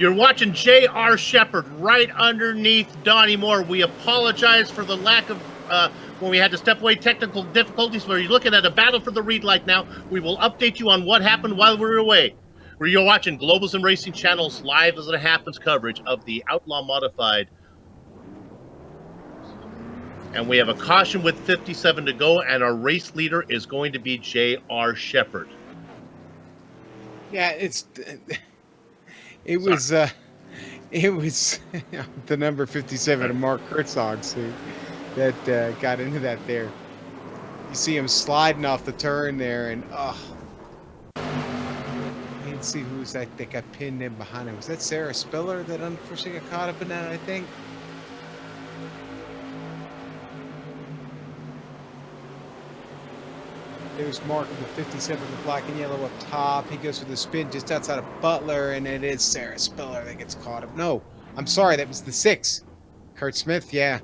You're watching J.R. Shepard right underneath Donnie Moore. We apologize for the lack of, when we had to step away, technical difficulties. Where you're looking at a battle for the read light now. We will update you on what happened while we were away. Where you're watching Global SimRacing Channel's live as it happens coverage of the Outlaw Modified. And we have a caution with 57 to go, and our race leader is going to be J.R. Shepard. Yeah, it was the number 57 of Mark Herzog that got into that there. You see him sliding off the turn there, and I didn't see who was that got pinned in behind him. Was that Sarah Spiller that unfortunately got caught up in that, I think? There's Mark with the 57 with black and yellow up top. He goes for the spin just outside of Butler, and it is Sarah Spiller that gets caught up. No, I'm sorry, that was the 6. Kurt Smith, yeah.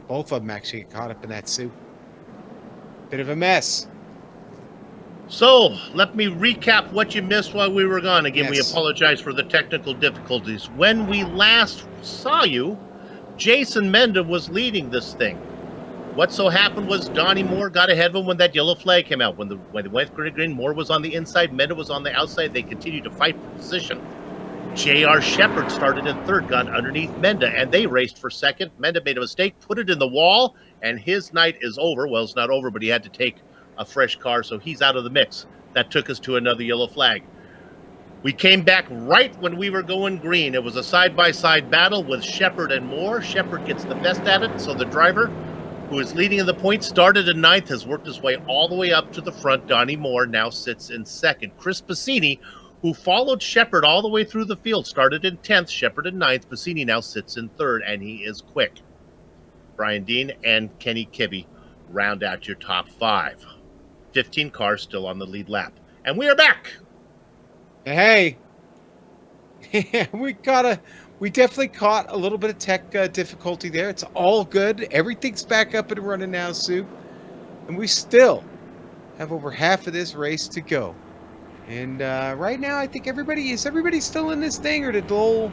Both of them actually get caught up in that soup. Bit of a mess. So, let me recap what you missed while we were gone. Again, Yes. We apologize for the technical difficulties. When we last saw you, Jason Menda was leading this thing. What so happened was Donnie Moore got ahead of him when that yellow flag came out. When they went green, Moore was on the inside, Menda was on the outside. They continued to fight for position. J.R. Shepard started in third, got underneath Menda, and they raced for second. Menda made a mistake, put it in the wall, and his night is over. Well, it's not over, but he had to take a fresh car, so he's out of the mix. That took us to another yellow flag. We came back right when we were going green. It was a side-by-side battle with Shepard and Moore. Shepard gets the best at it, so the driver who is leading in the points, started in ninth, has worked his way all the way up to the front. Donnie Moore now sits in second. Chris Passini, who followed Shepard all the way through the field, started in 10th, Shepard in ninth. Passini now sits in third, and he is quick. Brian Dean and Kenny Kibbe round out your top 5. 15 cars still on the lead lap. And we are back. Hey, we definitely caught a little bit of tech difficulty there. It's all good. Everything's back up and running now, Sue. And we still have over half of this race to go. And right now, I think everybody still in this thing, or did Lowell?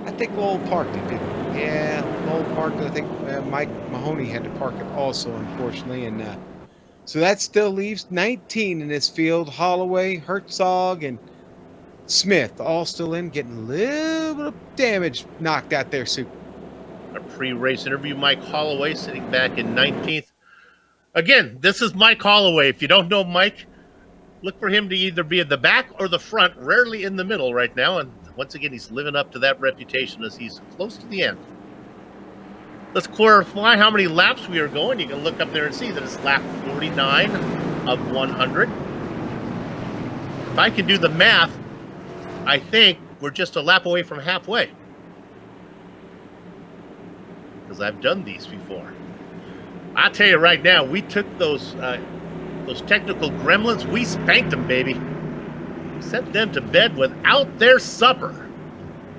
I think Lowell parked it, didn't he? Yeah, Lowell parked it. I think Mike Mahoney had to park it also, unfortunately. And so that still leaves 19 in this field. Holloway, Herzog, and Smith all still in, getting a little bit of damage knocked out there, Sue. A pre-race interview, Mike Holloway sitting back in 19th. Again, this is Mike Holloway. If you don't know Mike, look for him to either be at the back or the front, rarely in the middle right now. And once again, he's living up to that reputation as he's close to the end. Let's clarify how many laps we are going. You can look up there and see that it's lap 49 of 100. If I can do the math, I think we're just a lap away from halfway. Because I've done these before. I'll tell you right now, we took those technical gremlins, we spanked them, baby. Sent them to bed without their supper.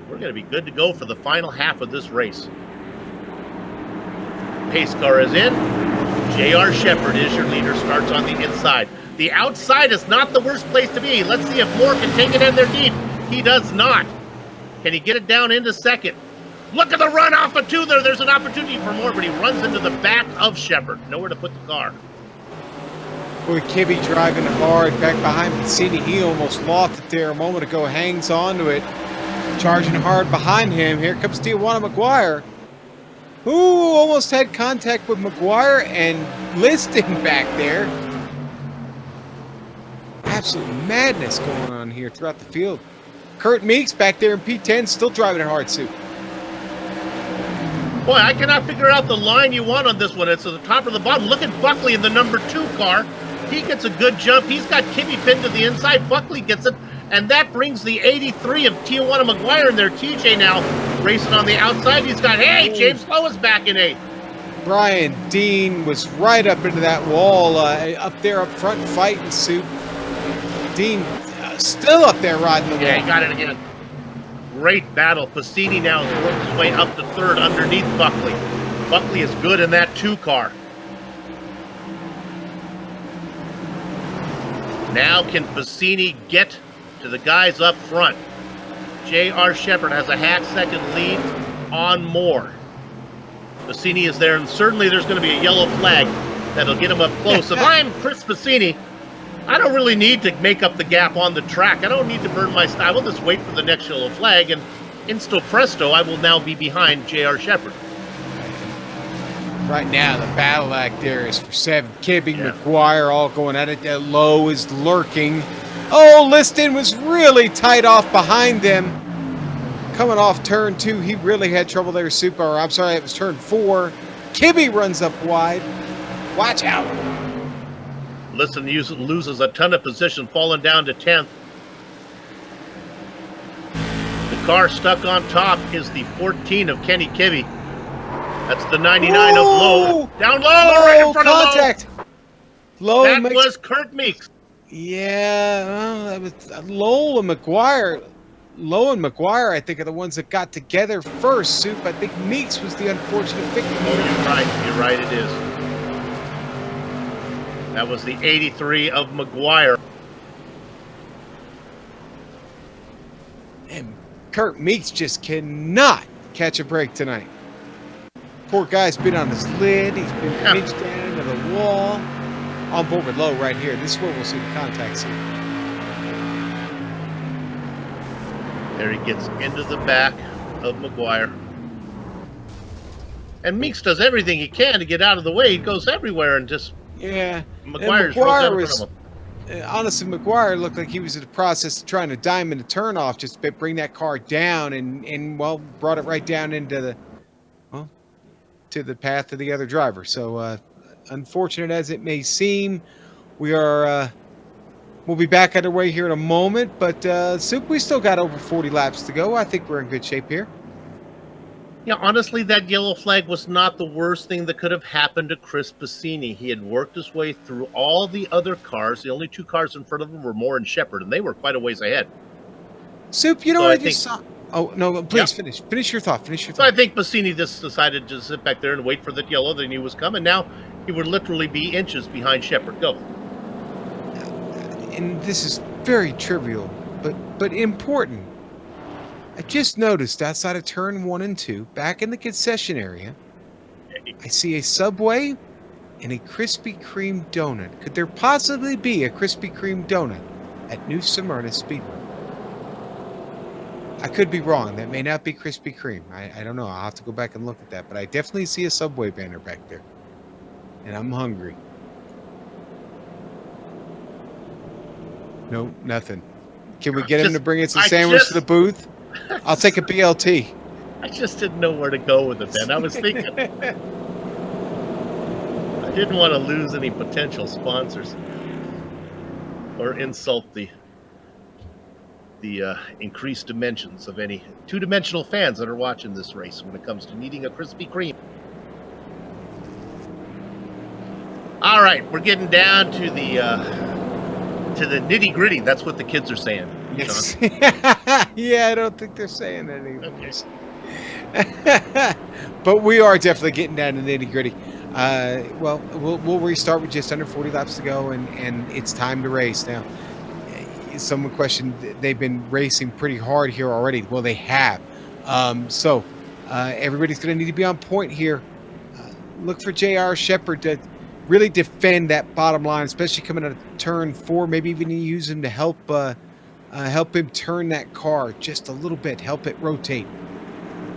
We're going to be good to go for the final half of this race. Pace car is in. J.R. Shepard is your leader, starts on the inside. The outside is not the worst place to be. Let's see if Moore can take it in there deep. He does not. Can he get it down into second? Look at the run off of 2 there. There's an opportunity for Moore, but he runs into the back of Shepard. Nowhere to put the car. Boy, Kibbe driving hard back behind Passini. He almost lost it there a moment ago. Hangs on to it. Charging hard behind him. Here comes Tijuana McGuire, who almost had contact with McGuire and Liston back there. Absolute madness going on here throughout the field. Kurt Meeks back there in P10, still driving it hard, Sue. Boy, I cannot figure out the line you want on this one. It's at the top or the bottom. Look at Buckley in the number 2 car. He gets a good jump. He's got Kibbe pinned to the inside. Buckley gets it. And that brings the 83 of Tijuana McGuire in there. TJ now racing on the outside. He's got, hey, James Lowe is back in 8th. Brian Dean was right up into that wall, up there up front fighting, Sue. Dean still up there riding the wall. Yeah, he got it again. Great battle. Passini now has worked his way up to 3rd underneath Buckley. Buckley is good in that 2 car. Now can Passini get to the guys up front? J.R. Shepard has a half-second lead on Moore. Bassini is there, and certainly there's going to be a yellow flag that'll get him up close. If I'm Chris Bassini, I don't really need to make up the gap on the track. I don't need to burn my style. I will just wait for the next yellow flag, and insto presto, I will now be behind J.R. Shepard. Right now, the battle act there is for 7. Kibbe, McGuire all going at it. Lowe is lurking. Oh, Liston was really tight off behind them. Coming off turn 2, he really had trouble there, Super. I'm sorry, it was turn 4. Kibbe runs up wide. Watch out. Liston loses a ton of position, falling down to 10th. The car stuck on top is the 14 of Kenny Kibbe. That's the 99 of Lowe. Down low, right in front contact. of Lowe. That was Kurt Meeks. Yeah, well, that was Lowe and McGuire. Lowe and McGuire, I think, are the ones that got together first, Soup. I think Meeks was the unfortunate victim. Oh, you're right. You're right, it is. That was the 83 of McGuire. And Kurt Meeks just cannot catch a break tonight. Poor guy's been on his lid. He's been pinched down into the wall. On board with Lowe right here. This is where we'll see the contact scene. There he gets into the back of McGuire. And Meeks does everything he can to get out of the way. He goes everywhere and just... Yeah. McGuire was... Honestly, McGuire looked like he was in the process of trying to diamond a turn off just to bring that car down and well, brought it right down into the... Well, to the path of the other driver. So, unfortunate as it may seem, we are... We'll be back underway here in a moment, but Soup, we still got over 40 laps to go. I think we're in good shape here. Yeah, honestly, that yellow flag was not the worst thing that could have happened to Chris Bassini. He had worked his way through all the other cars. The only 2 cars in front of him were Moore and Shepard, and they were quite a ways ahead. Soup, you know what I just saw? Oh, no, please finish. Finish your thought. Finish your thought. So I think Bassini just decided to sit back there and wait for the yellow that he was coming. Now, he would literally be inches behind Shepard. Go. And this is very trivial, but important. I just noticed outside of turn 1 and 2, back in the concession area, I see a Subway and a Krispy Kreme donut. Could there possibly be a Krispy Kreme donut at New Smyrna Speedway? I could be wrong. That may not be Krispy Kreme. I don't know. I'll have to go back and look at that. But I definitely see a Subway banner back there. And I'm hungry. No, nothing. Can we get him to bring us a sandwich to the booth? I'll take a BLT. I just didn't know where to go with it then. I was thinking. I didn't want to lose any potential sponsors or insult the increased dimensions of any two-dimensional fans that are watching this race when it comes to needing a Krispy Kreme. All right, we're getting down to the nitty-gritty. That's what the kids are saying. Yes. Yeah, I don't think they're saying that anymore. Okay. But we are definitely getting down to the nitty-gritty. Well, we'll restart with just under 40 laps to go, and it's time to race now. Someone questioned, they've been racing pretty hard here already. Well, they have. So everybody's going to need to be on point here. Look for J.R. Shepard to really defend that bottom line, especially coming out of turn 4. Maybe even use him to help him turn that car just a little bit, help it rotate.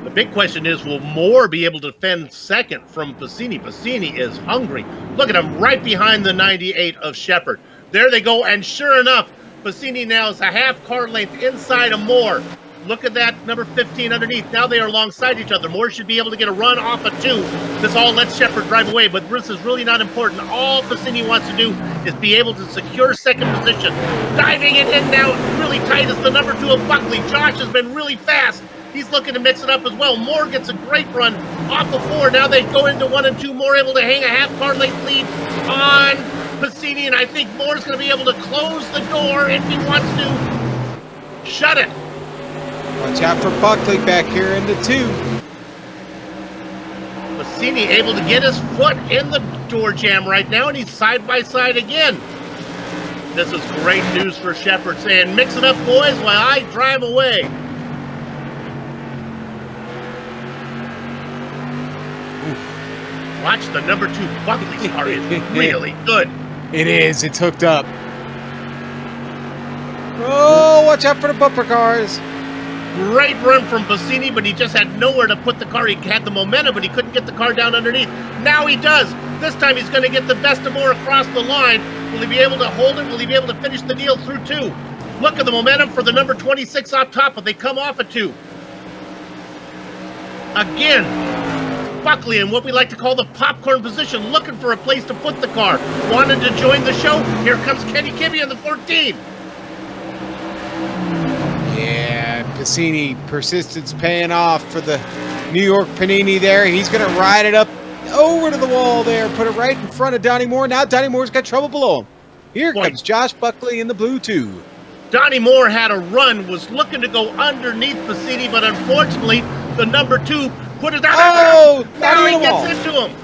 The big question is, will Moore be able to defend second from Bassini? Bassini is hungry. Look at him right behind the 98 of Shepard. There they go, and sure enough, Bassini now is a half car length inside of Moore. Look at that number 15 underneath. Now they are alongside each other. Moore should be able to get a run off of 2. This all lets Shepard drive away, but this is really not important. All Bassini wants to do is be able to secure second position. Diving it in now, really tight is the number 2 of Buckley. Josh has been really fast. He's looking to mix it up as well. Moore gets a great run off of 4. Now they go into 1 and 2. Moore able to hang a half car length lead on Bassini, and I think Moore's going to be able to close the door if he wants to shut it. Watch out for Buckley back here in the 2. Bassini able to get his foot in the door jam right now, and he's side by side again. This is great news for Shepard, saying, mix it up, boys, while I drive away. Watch the number 2 Buckley's car is really good. It is. It's hooked up. Oh, watch out for the bumper cars. Great run from Bassini, but he just had nowhere to put the car. He had the momentum, but he couldn't get the car down underneath. Now he does. This time he's going to get the best of more across the line. Will he be able to hold it? Will he be able to finish the deal through 2? Look at the momentum for the number 26 up top, but they come off at 2. Again, Buckley in what we like to call the popcorn position, looking for a place to put the car. Wanted to join the show. Here comes Kenny Kibbe in the 14. Yeah, Bassini, persistence paying off for the New York Panini there. He's going to ride it up over to the wall there, put it right in front of Donnie Moore. Now Donnie Moore's got trouble below him. Here comes Josh Buckley in the blue 2. Donnie Moore had a run, was looking to go underneath Bassini, but unfortunately, the number 2 put it out. Oh, now he gets into him.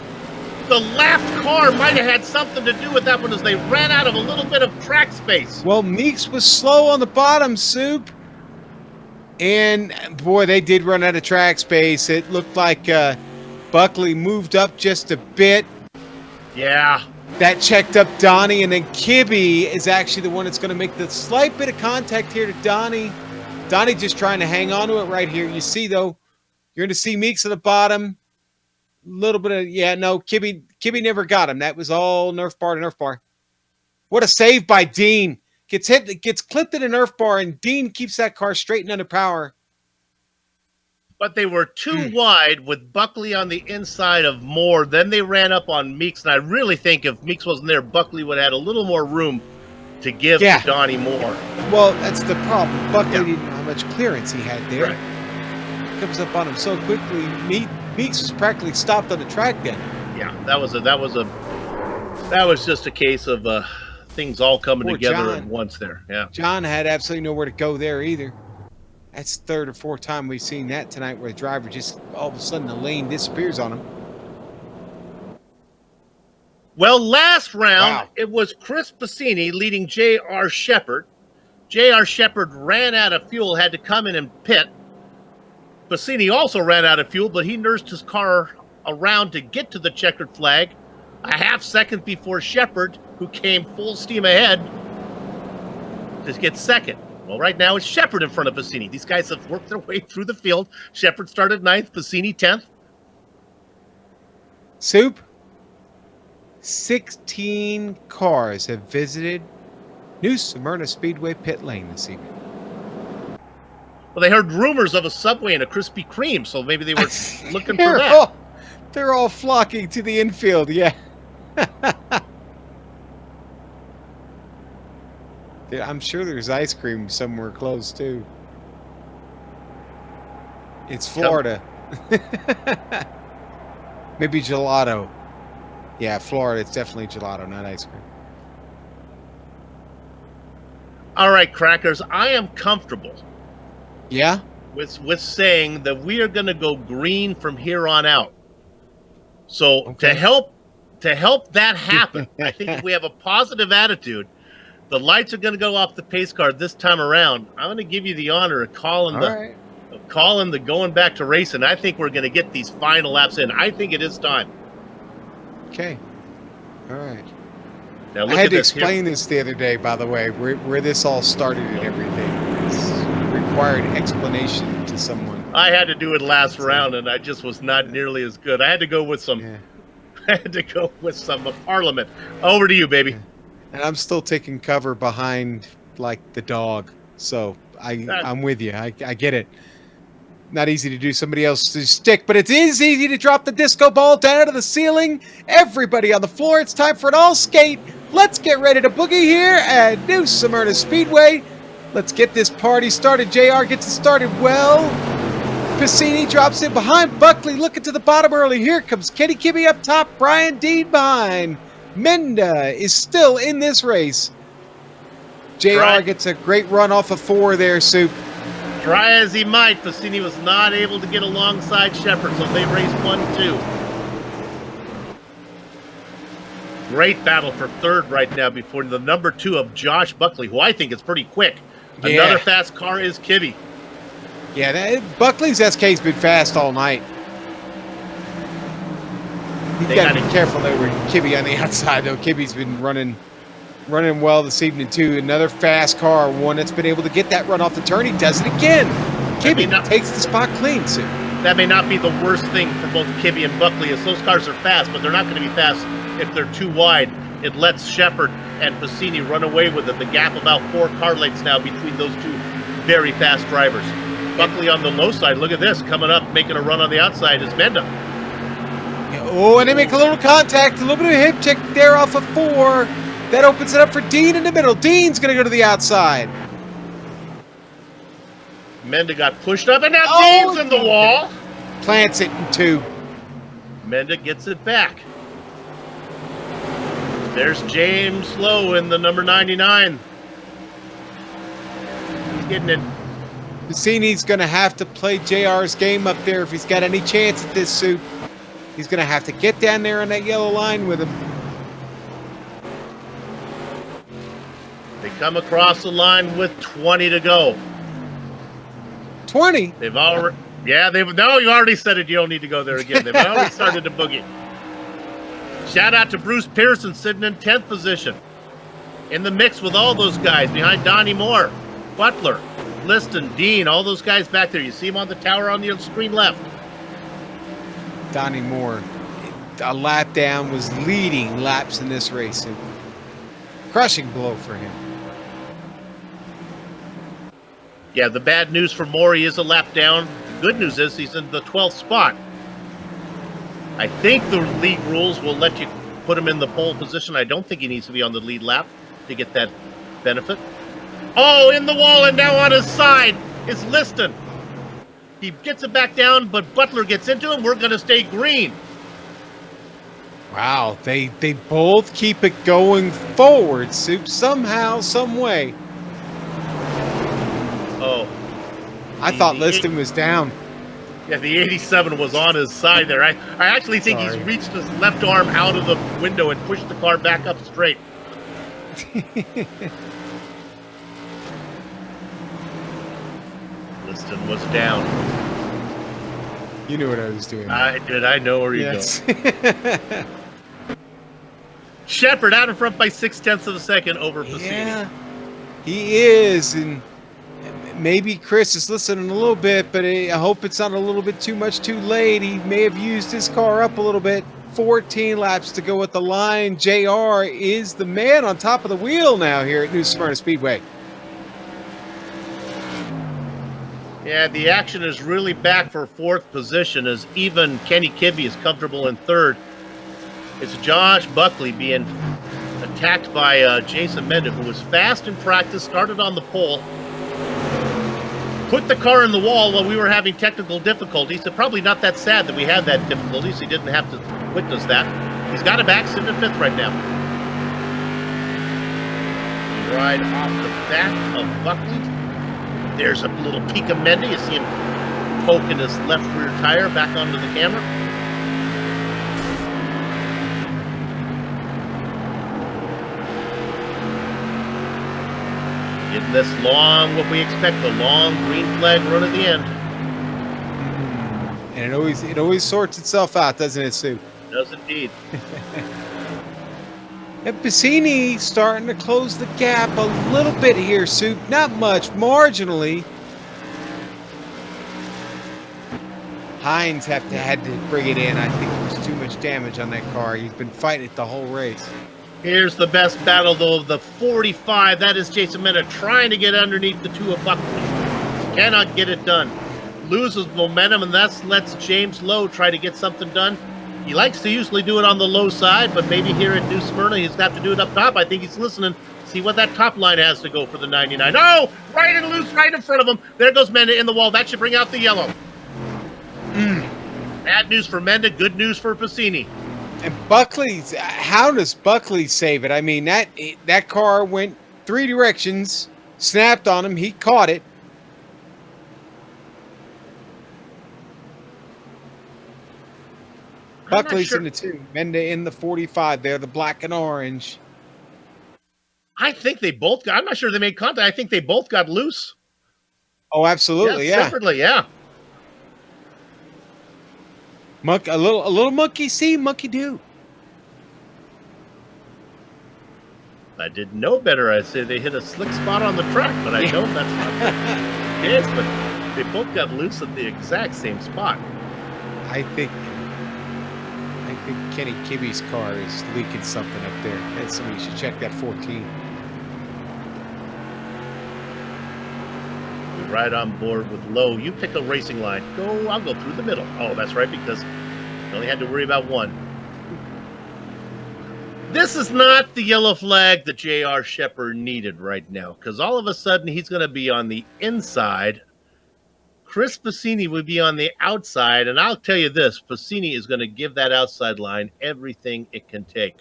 The left car might have had something to do with that one as they ran out of a little bit of track space. Well, Meeks was slow on the bottom, Soup. And, boy, they did run out of track space. It looked like Buckley moved up just a bit. Yeah. That checked up Donnie, and then Kibbe is actually the one that's going to make the slight bit of contact here to Donnie. Donnie just trying to hang on to it right here. You see, though, you're going to see Meeks at the bottom. A little bit of, yeah, no, Kibbe never got him. That was all Nerf bar to Nerf bar. What a save by Dean. Gets hit, gets clipped in a Nerf bar, and Dean keeps that car straight and under power. But they were too wide with Buckley on the inside of Moore. Then they ran up on Meeks, and I really think if Meeks wasn't there, Buckley would have had a little more room to give to Donnie Moore. Well, that's the problem. Buckley didn't know how much clearance he had there. Right. Comes up on him so quickly. Meeks was practically stopped on the track then. Yeah, that was just a case of things all coming together at once there. Yeah. John had absolutely nowhere to go there either. That's the 3rd or 4th time we've seen that tonight where the driver just all of a sudden the lane disappears on him. Well, last round, it was Chris Bassini leading J.R. Shepard. J.R. Shepard ran out of fuel, had to come in and pit. Bassini also ran out of fuel, but he nursed his car around to get to the checkered flag a half second before Shepard, who came full steam ahead, to get second. Well, right now it's Shepard in front of Bassini. These guys have worked their way through the field. Shepard started 9th, Bassini 10th. Soup, 16 cars have visited New Smyrna Speedway pit lane this evening. Well, they heard rumors of a Subway and a Krispy Kreme, so maybe they were looking for that. They're all flocking to the infield, yeah. I'm sure there's ice cream somewhere close, too. It's Florida. Maybe gelato. Yeah, Florida, it's definitely gelato, not ice cream. All right, Crackers, I am comfortable. Yeah? With saying that we are going to go green from here on out. So to help that happen, I think if we have a positive attitude, the lights are going to go off the pace car this time around. I'm going to give you the honor of calling the going back to racing. I think we're going to get these final laps in. I think it is time. Okay. All right. Now, I had to explain this the other day, by the way, where this all started and everything. It required explanation to someone. I had to do it last round, and I just was not nearly as good. I had to go with some. Yeah. I had to go with some Parliament. Over to you, baby. And I'm still taking cover behind, like, the dog. So I'm with you. I get it. Not easy to do somebody else's stick, but it is easy to drop the disco ball down to the ceiling. Everybody on the floor, it's time for an all skate. Let's get ready to boogie here at New Smyrna Speedway. Let's get this party started. JR gets it started well. Bassini drops it behind Buckley, looking to the bottom early. Here comes Kenny Kibbe up top, Brian Dean behind. Menda is still in this race. JR gets a great run off of 4 there, Soup. Try as he might, Bassini was not able to get alongside Shepard, so they raced 1-2. Great battle for 3rd right now before the number 2 of Josh Buckley, who I think is pretty quick. Yeah. Another fast car is Kibbe. Yeah, Buckley's SK's been fast all night. You They got to got be careful there with Kibby on the outside, though. Kibby's been running well this evening, too. Another fast car, one that's been able to get that run off the turn. He does it again. Kibby takes the spot clean, Sue. That may not be the worst thing for both Kibby and Buckley, as those cars are fast, but they're not going to be fast if they're too wide. It lets Shepard and Piscini run away with it. The gap about 4 car lengths now between those two very fast drivers. Buckley on the low side. Look at this. Coming up, making a run on the outside is Menda. Oh, and they make a little contact. A little bit of a hip check there off of 4. That opens it up for Dean in the middle. Dean's going to go to the outside. Menda got pushed up, and now Dean's in the wall. Plants it in 2. Menda gets it back. There's James Lowe in the number 99. He's getting it. Piscini's going to have to play JR's game up there if he's got any chance at this suit. He's going to have to get down there on that yellow line with him. They come across the line with 20 to go. 20? They've already... Yeah, no, you already said it. You don't need to go there again. They've already started to boogie. Shout out to Bruce Pearson sitting in 10th position. In the mix with all those guys behind Donnie Moore, Butler, Liston, Dean, all those guys back there. You see them on the tower on the screen left. Donnie Moore, a lap down, was leading laps in this race. Crushing blow for him. Yeah, the bad news for Moore, he is a lap down. The good news is he's in the 12th spot. I think the league rules will let you put him in the pole position. I don't think he needs to be on the lead lap to get that benefit. Oh, in the wall, and now on his side is Liston. He gets it back down, but Butler gets into him. We're going to stay green. Wow, they both keep it going forward, Soup, somehow, some way. Oh. I thought Liston was down. Yeah, the 87 was on his side there. I actually think he's reached his left arm out of the window and pushed the car back up straight. Liston was down. You knew what I was doing. I did. I know where you're going. Shepard out in front by 0.6 of a second over Piscini. Yeah, he is. And maybe Chris is listening a little bit, but I hope it's not a little bit too much too late. He may have used his car up a little bit. 14 laps to go at the line. JR is the man on top of the wheel now here at New Smyrna Speedway. Yeah, the action is really back for 4th position as even Kenny Kibbe is comfortable in 3rd. It's Josh Buckley being attacked by Jason Menda, who was fast in practice, started on the pole, put the car in the wall while we were having technical difficulties. It's probably not that sad that we had that difficulty, so he didn't have to witness that. He's got it back, sitting in 5th right now. Right off the back of Buckley. There's a little peek of Menda. You see him poking his left rear tire back onto the camera. Getting this long, what we expect, the long green flag run at the end. And it always sorts itself out, doesn't it, Sue? It does indeed. And Piscini starting to close the gap a little bit here, Sue. Not much, marginally. Hines had to bring it in. I think there was too much damage on that car. He's been fighting it the whole race. Here's the best battle, though, of the 45. That is Jason Menda trying to get underneath the 2 of Buckley. Cannot get it done. Loses momentum, and that lets James Lowe try to get something done. He likes to usually do it on the low side, but maybe here at New Smyrna, he's got to do it up top. I think he's listening. See what that top line has to go for the 99. Oh, right and loose, right in front of him. There goes Menda in the wall. That should bring out the yellow. Bad news for Menda, good news for Piscini. And Buckley's, how does Buckley save it? I mean, that car went 3 directions, snapped on him, he caught it. Buckley's sure. in the 2, Menda in the 45 there, the black and orange. I think they both got, I'm not sure they made contact. I think they both got loose. Oh, absolutely, yeah. Separately, yeah. A little monkey see, monkey do. If I didn't know better, I'd say they hit a slick spot on the track, but I know that's not the case. But they both got loose at the exact same spot. I think Kenny Kibbe's car is leaking something up there. And somebody should check that 14. We're right on board with Lowe. You pick a racing line. Go, I'll go through the middle. Oh, that's right, because you only had to worry about one. This is not the yellow flag that J.R. Shepherd needed right now, because all of a sudden he's going to be on the inside. Chris Passini would be on the outside, and I'll tell you this, Passini is going to give that outside line everything it can take.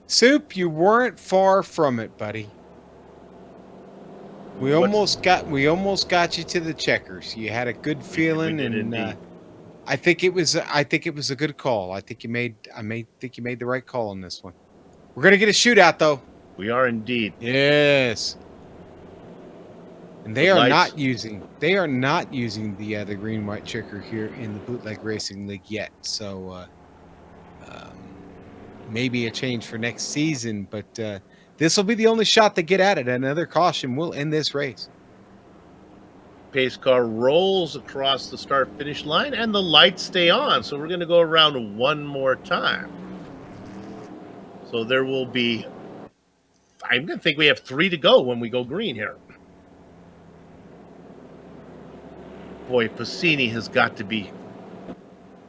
Soup, you weren't far from it, buddy. We almost got you to the checkers. You had a good feeling, and I think it was a good call. I think you made the right call on this one. We're gonna get a shootout, though. We are indeed. Yes. And they are not using the green white checker here in the Bootleg Racing League yet. So maybe a change for next season, but this will be the only shot they get at it. Another caution will end this race. Pace car rolls across the start-finish line, and the lights stay on. So we're going to go around one more time. So there will be, I'm going to think we have 3 to go when we go green here. Boy, Passini has got to be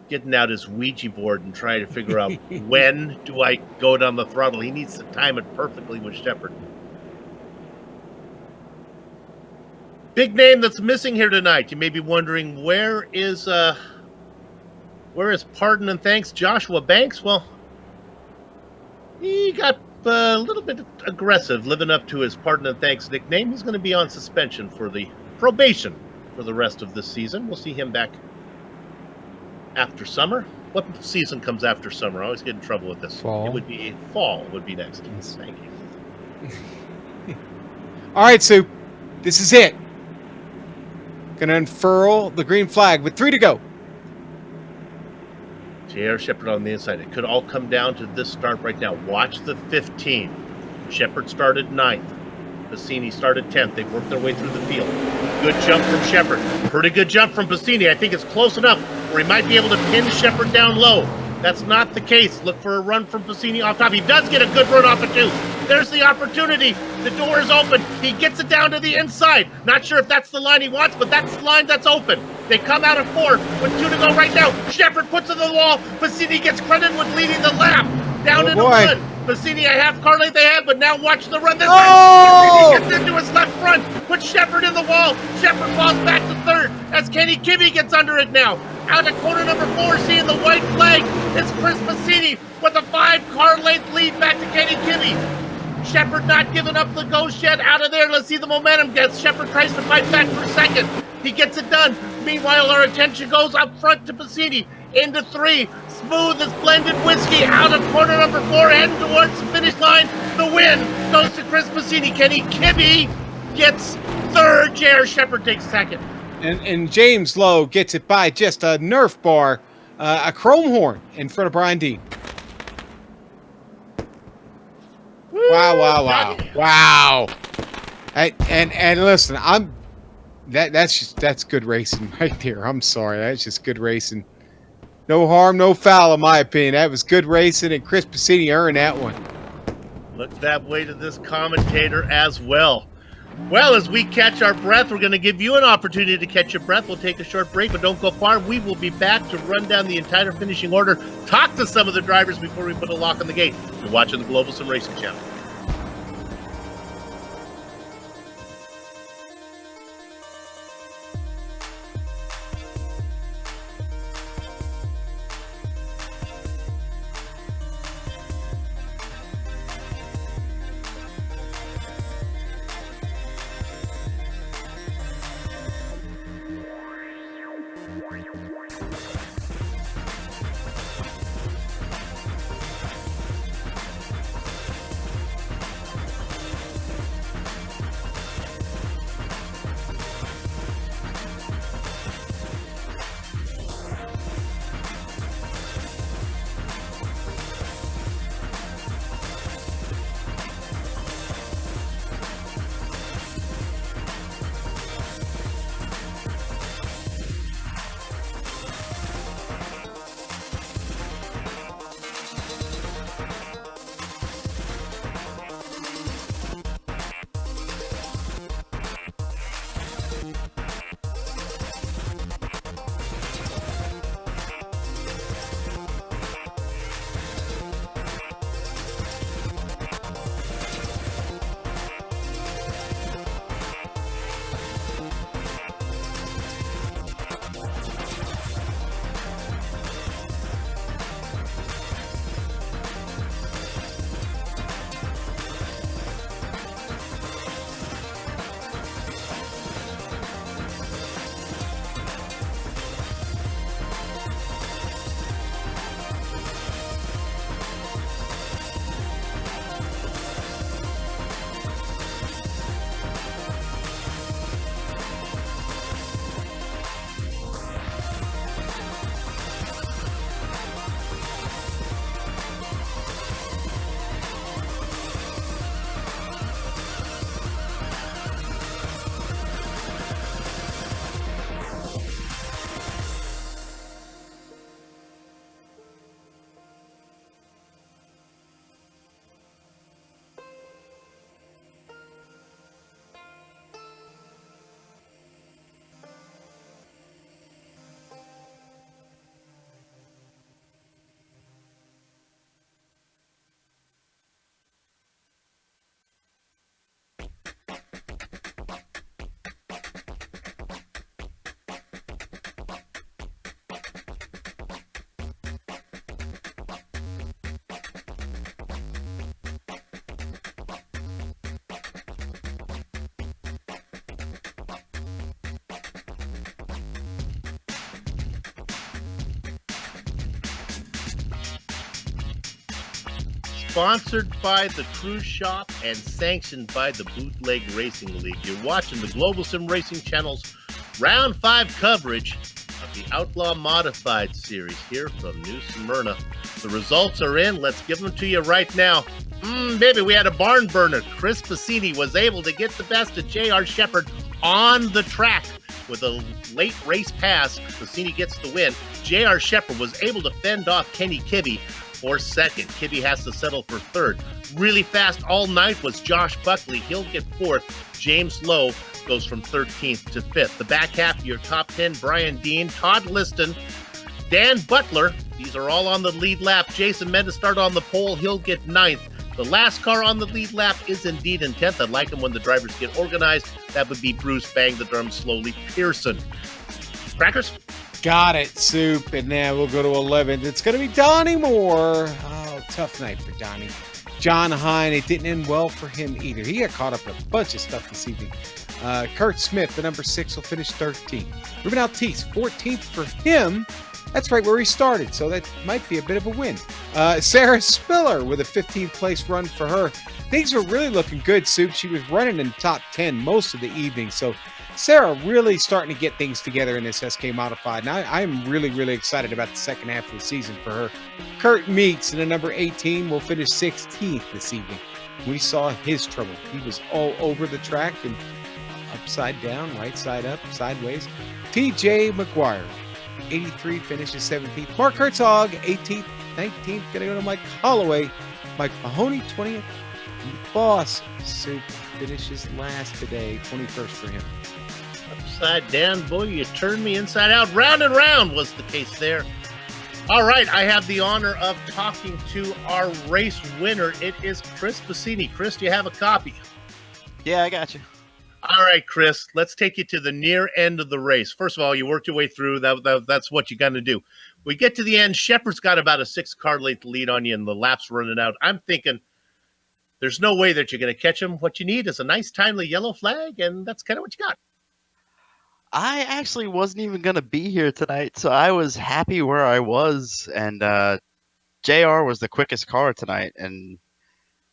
getting out his Ouija board and trying to figure out when do I go down the throttle. He needs to time it perfectly with Shepherd. Big name that's missing here tonight. You may be wondering, where is Pardon and Thanks Joshua Banks? Well, he got a little bit aggressive living up to his Pardon and Thanks nickname. He's going to be on suspension for the probation for the rest of this season. We'll see him back after summer. What season comes after summer? I always get in trouble with this. Fall. It would be fall would be next. Thank you. All right, Sue. This is it. Gonna unfurl the green flag with 3 to go. J.R. Shepherd on the inside. It could all come down to this start right now. Watch the 15. Shepherd started 9th. Passini started 10th. They worked their way through the field. Good jump from Shepherd. Pretty good jump from Passini. I think it's close enough where he might be able to pin Shepherd down low. That's not the case. Look for a run from Passini off top. He does get a good run off it too. There's the opportunity. The door is open. He gets it down to the inside. Not sure if that's the line he wants, but that's the line that's open. They come out of 4 with 2 to go right now. Shepherd puts it on the wall. Passini gets credit with leading the lap. Down into 1. Passini a half car length ahead, but now watch the run this time. Passini gets into his left front. Puts Shepherd in the wall. Shepherd falls back to 3rd as Kenny Kibbe gets under it now. Out of corner number 4, seeing the white flag, is Chris Passini with a 5-car length lead back to Kenny Kibbe. Shepherd not giving up the ghost yet. Out of there, let's see the momentum gets. Shepherd tries to fight back for 2nd. He gets it done. Meanwhile, our attention goes up front to Passini. Into 3. Smooth as blended whiskey. Out of corner number 4, heading towards the finish line. The win goes to Chris Passini. Kenny Kibbe gets 3rd. J.R. Shepherd takes 2nd. And James Lowe gets it by just a Nerf bar, a chrome horn in front of Brian Dean. Wow. And listen, that's good racing right there. I'm sorry. That's just good racing. No harm, no foul, in my opinion. That was good racing, and Chris Passini earned that one. Look that way to this commentator as well. Well, as we catch our breath, we're going to give you an opportunity to catch your breath. We'll take a short break, but don't go far. We will be back to run down the entire finishing order, talk to some of the drivers before we put a lock on the gate. You're watching the Global SimRacing Channel. sponsored by the Cruise Shop and sanctioned by the Bootleg Racing League. You're watching the Global SimRacing Channel's Round 5 coverage of the Outlaw Modified Series here from New Smyrna. The results are in. Let's give them to you right now. Baby, we had a barn burner. Chris Passini was able to get the best of J.R. Shepherd on the track with a late race pass. Passini gets the win. J.R. Shepherd was able to fend off Kenny Kibbe for second. Kibbe has to settle for third. Really fast all night was Josh Buckley. He'll get fourth. James Lowe goes from 13th to 5th. The back half of your top 10, Brian Dean, Todd Liston, Dan Butler. These are all on the lead lap. Jason Mendes started on the pole. He'll get 9th. The last car on the lead lap is indeed in 10th. I'd like them when the drivers get organized. That would be Bruce Bang the Drum Slowly Pearson. Crackers? Got it, Soup. And now we'll go to 11th. It's going to be Donnie Moore. Oh, tough night for Donnie. John Hine, it didn't end well for him either. He got caught up in a bunch of stuff this evening. Kurt Smith, the number 6, will finish 13th. Ruben Altice, 14th for him. That's right where he started, so that might be a bit of a win. Sarah Spiller with a 15th place run for her. Things were really looking good, Soup. She was running in top 10 most of the evening, so Sarah really starting to get things together in this SK Modified, and I'm really, really excited about the second half of the season for her. Kurt Meeks in the number 18 will finish 16th this evening. We saw his trouble. He was all over the track and upside down, right side up, sideways. TJ McGuire, 83, finishes 17th. Mark Herzog, 18th, 19th, gonna go to Mike Holloway. Mike Mahoney, 20th. Boss Soup finishes last today, 21st for him. Upside down, boy, you turned me inside out. Round and round was the case there. All right, I have the honor of talking to our race winner. It is Chris Passini. Chris, do you have a copy? Yeah, I got you. All right, Chris, let's take you to the near end of the race. First of all, you worked your way through. That's what you got to do. We get to the end. Shepard's got about a 6-car length lead on you, and the lap's running out. I'm thinking there's no way that you're going to catch him. What you need is a nice, timely yellow flag, and that's kind of what you got. I actually wasn't even going to be here tonight, so I was happy where I was, and JR was the quickest car tonight, and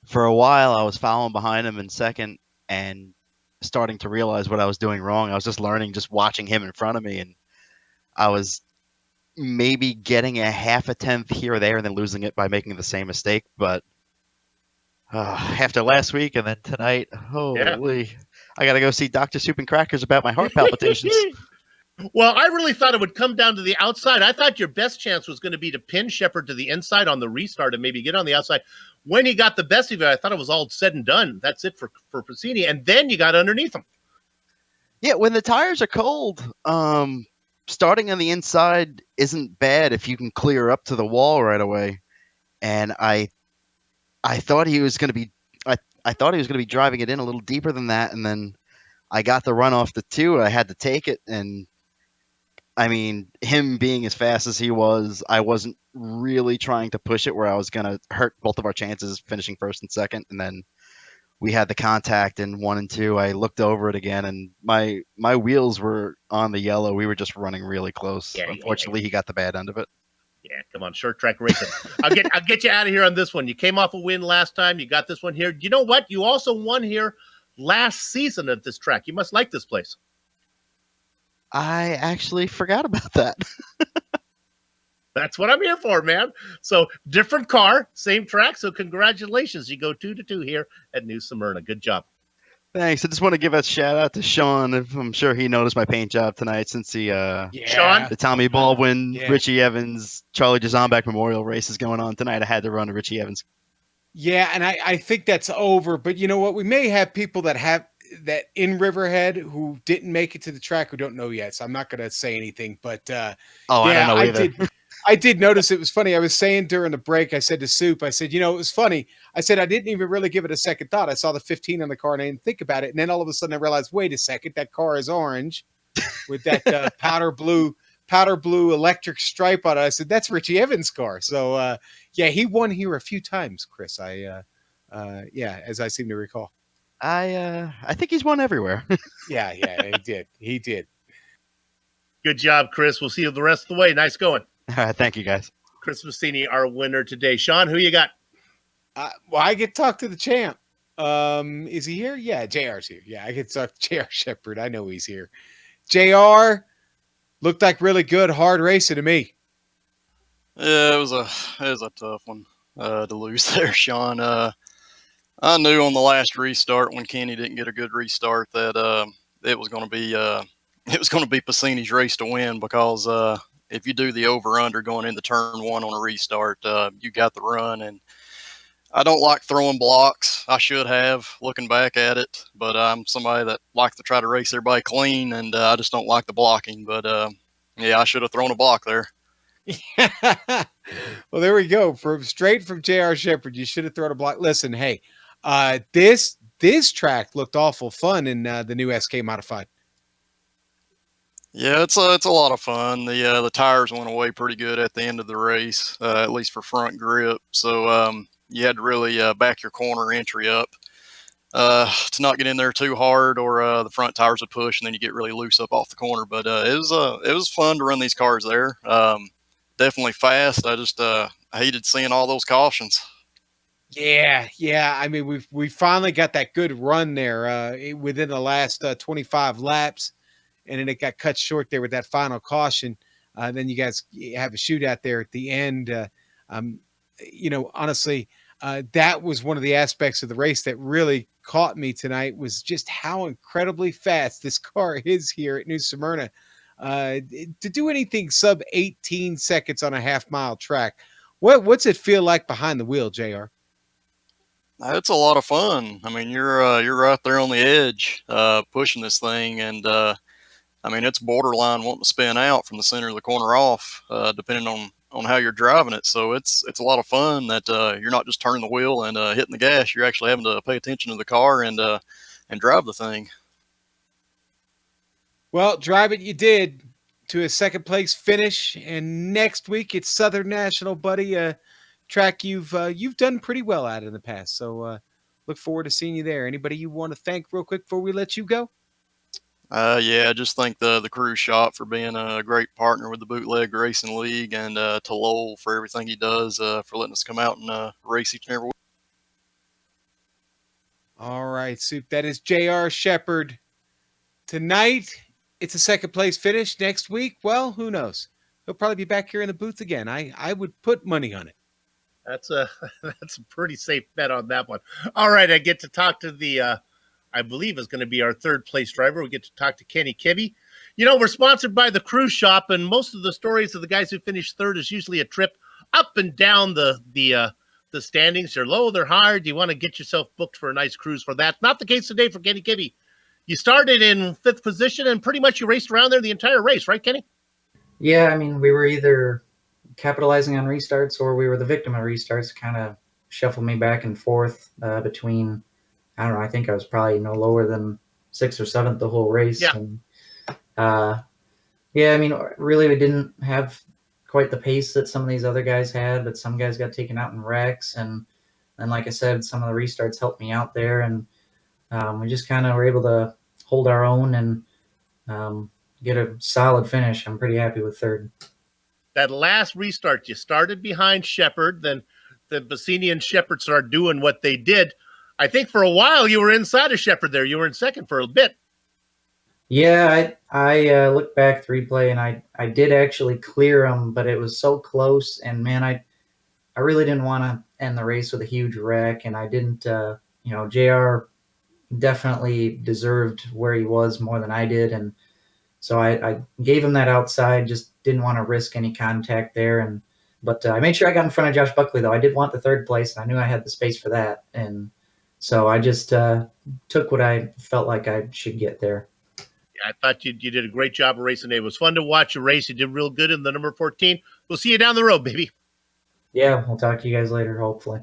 for a while I was following behind him in second and starting to realize what I was doing wrong. I was just learning, just watching him in front of me, and I was maybe getting a half a tenth here or there and then losing it by making the same mistake, but after last week and then tonight, holy... Yeah. I got to go see Dr. Soup and Crackers about my heart palpitations. Well, I really thought it would come down to the outside. I thought your best chance was going to be to pin Shepard to the inside on the restart and maybe get on the outside. When he got the best of it, I thought it was all said and done. That's it for Passini. And then you got underneath him. Yeah, when the tires are cold, starting on the inside isn't bad if you can clear up to the wall right away. And I thought he was going to be I thought he was going to be driving it in a little deeper than that, and then I got the run off the 2. I had to take it, and I mean, him being as fast as he was, I wasn't really trying to push it where I was going to hurt both of our chances finishing first and second, and then we had the contact in 1 and 2. I looked over it again, and my wheels were on the yellow. We were just running really close. Yeah, unfortunately, he got the bad end of it. Yeah, come on, short track racing. I'll get you out of here on this one. You came off a win last time. You got this one here. You know what? You also won here last season at this track. You must like this place. I actually forgot about that. That's what I'm here for, man. So different car, same track. So congratulations. You go 2-2 here at New Smyrna. Good job. Thanks. I just want to give a shout out to Sean. I'm sure he noticed my paint job tonight since Sean, the Tommy Baldwin, Richie Evans, Charlie Jazombek Memorial race is going on tonight. I had to run to Richie Evans. Yeah, and I think that's over. But you know what? We may have people that in Riverhead who didn't make it to the track who don't know yet. So I'm not going to say anything. But I don't know either. I did notice it was funny. I was saying during the break, I said to Soup, I said, it was funny. I said, I didn't even really give it a second thought. I saw the 15 on the car and I didn't think about it. And then all of a sudden I realized, wait a second, that car is orange with that powder blue electric stripe on it. I said, that's Richie Evans' car. So, he won here a few times, Chris. As I seem to recall. I think he's won everywhere. Yeah, he did. Good job, Chris. We'll see you the rest of the way. Nice going. All right, thank you, guys. Chris Passini, our winner today. Sean, who you got? Well, I get to talk to the champ. Is he here? Yeah, JR's here. Yeah, I get to talk to JR Shepherd. I know he's here. JR looked like really good, hard racing to me. Yeah, it was a tough one to lose there, Sean. I knew on the last restart when Kenny didn't get a good restart that it was going to be Passini's race to win because if you do the over under going into turn one on a restart, you got the run. And I don't like throwing blocks. I should have, looking back at it, but I'm somebody that likes to try to race everybody clean, and I just don't like the blocking. But yeah, I should have thrown a block there. Well, there we go. Straight from JR Shepherd, you should have thrown a block. Listen, hey, this track looked awful fun in the new SK Modified. Yeah, it's a lot of fun. The tires went away pretty good at the end of the race, at least for front grip. So you had to really back your corner entry up to not get in there too hard, or the front tires would push, and then you get really loose up off the corner. But it was fun to run these cars there. Definitely fast. I just hated seeing all those cautions. Yeah. I mean, we finally got that good run there within the last 25 laps, and then it got cut short there with that final caution. Then you guys have a shootout there at the end. Honestly, that was one of the aspects of the race that really caught me tonight, was just how incredibly fast this car is here at New Smyrna. To do anything sub 18 seconds on a half-mile track. What's it feel like behind the wheel, JR? It's a lot of fun. I mean, you're right there on the edge, pushing this thing, and I mean, it's borderline wanting to spin out from the center of the corner off, depending on how you're driving it. So it's a lot of fun that you're not just turning the wheel and hitting the gas. You're actually having to pay attention to the car and drive the thing. Well, drive it you did to a second place finish, and next week it's Southern National, buddy. Track you've done pretty well at in the past. So look forward to seeing you there. Anybody you want to thank real quick before we let you go? Yeah, I just thank the crew shop for being a great partner with the Bootleg Racing League, and to Lowell for everything he does for letting us come out and race each and every week. All right, Soup. That is JR Shepherd. Tonight, it's a second place finish. Next week, well, who knows? He'll probably be back here in the booth again. I would put money on it. That's a pretty safe bet on that one. All right, I get to talk to the I believe is going to be our third place driver. We get to talk to Kenny Kibbe. We're sponsored by the Cruise Shop, and most of the stories of the guys who finish third is usually a trip up and down the standings. They're low, they're high. Do you want to get yourself booked for a nice cruise for that? Not the case today for Kenny Kibbe. You started in fifth position, and pretty much you raced around there the entire race, right, Kenny? Yeah, I mean, we were either capitalizing on restarts or we were the victim of restarts. Kind of shuffled me back and forth between, I don't know, I think I was probably no lower than 6th or 7th the whole race. Yeah. And, I mean, really we didn't have quite the pace that some of these other guys had, but some guys got taken out in wrecks. And like I said, some of the restarts helped me out there. And we just kind of were able to hold our own and get a solid finish. I'm pretty happy with third. That last restart, you started behind Shepherd, then Bassini and Shepherd started doing what they did. I think for a while you were inside of Shepherd there. You were in second for a bit. Yeah, I looked back to replay, and I did actually clear him, but it was so close. And, man, I really didn't want to end the race with a huge wreck, and I didn't JR definitely deserved where he was more than I did. And so I gave him that outside, just didn't want to risk any contact there. But I made sure I got in front of Josh Buckley, though. I did want the third place, and I knew I had the space for that. And so I just took what I felt like I should get there. Yeah, I thought you did a great job of racing today. It was fun to watch you race. You did real good in the number 14. We'll see you down the road, baby. Yeah, we'll talk to you guys later, hopefully.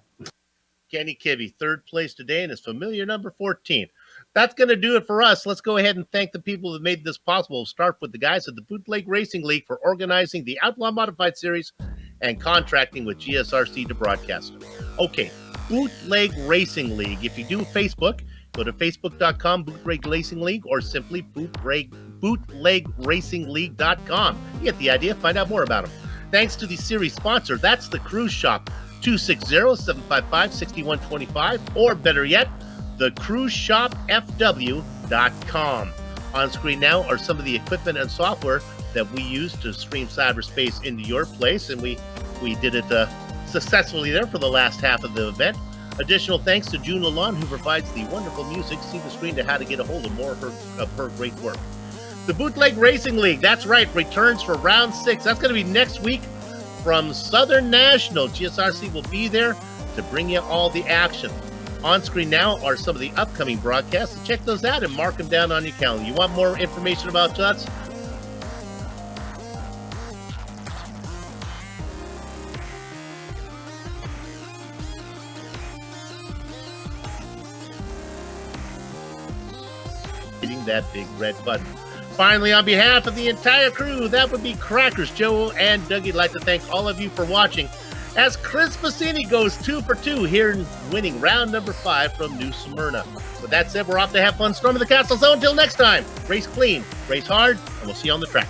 Kenny Kibbe, third place today in his familiar number 14. That's going to do it for us. Let's go ahead and thank the people that made this possible. We'll start with the guys at the Bootleg Racing League for organizing the Outlaw Modified Series and contracting with GSRC to broadcast it. Okay, Bootleg Racing League. If you do Facebook, go to facebook.com, Bootleg Racing League, or simply bootlegracingleague.com. You get the idea. Find out more about them. Thanks to the series sponsor, that's the Cruise Shop. 260-755-6125, or better yet, thecruiseshopfw.com. On screen now are some of the equipment and software that we use to stream cyberspace into your place, and we did it successfully there for the last half of the event. Additional thanks to June Lalonde, who provides the wonderful music. See the screen to how to get a hold of more of her great work. The Bootleg Racing League, that's right, returns for round 6. That's going to be next week from Southern National. GSRC will be there to bring you all the action. On screen now are some of the upcoming broadcasts. So check those out and mark them down on your calendar. You want more information about us? Hitting that big red button. Finally, on behalf of the entire crew, that would be Crackers, Joe, and Dougie, I'd like to thank all of you for watching as Chris Bassini goes 2 for 2 here, winning round number 5 from New Smyrna. With that said, we're off to have fun storming the castle. So until next time, race clean, race hard, and we'll see you on the track.